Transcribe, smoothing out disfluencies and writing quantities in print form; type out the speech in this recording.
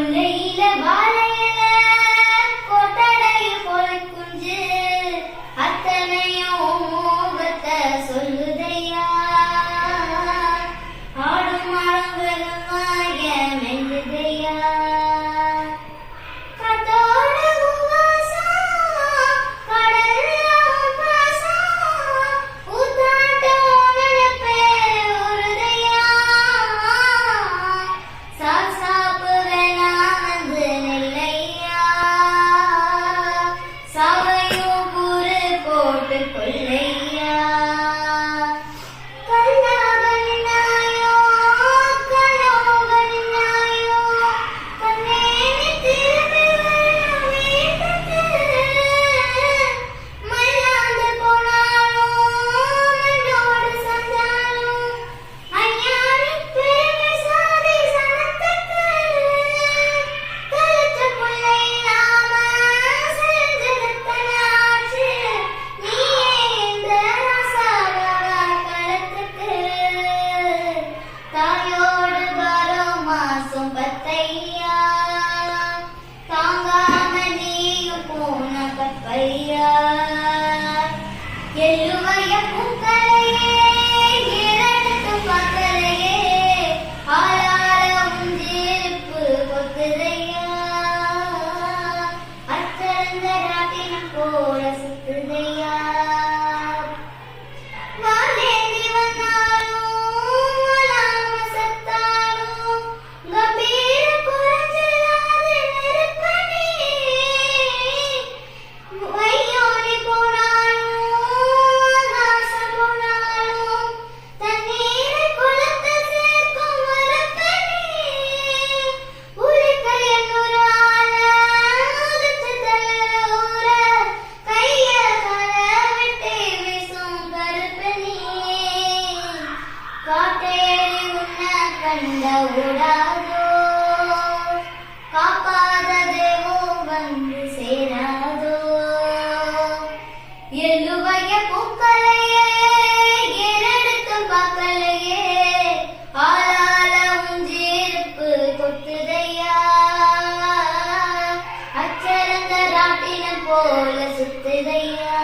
கொல்லையில வாழையில கொட்டடையில் போய் குஞ்சு அத்தனையும் மோகத்தை சொல்லுதையா. ஆடும் மாடுகளும் மாய மெல்லுதையா. எள்ளுவைய பூக்களையே இரண்டு பக்கலையே ஆளார உஞ்சிருப்பு கொத்துதையா. அச்சரந்த ராட்டினம் போல சுத்துதையா. வாழேந்தி வந்தாலும் வளாம சத்தாலும் கம்பீர குறைஞ்சிடாது நெருப்படி. வையோடி போனா காட்டேறி உன்ன கண்ட ஓடாதோ காப்பாத தேவோ வந்து சேராதோ. எள்ளுவைய பூக்களையே ஏறெடுத்தும் பார்க்கலையே ஆளால உஞ்சிருப்பு கொத்துதையா. அச்சரந்த ராட்டினம் போல சுத்துதையா.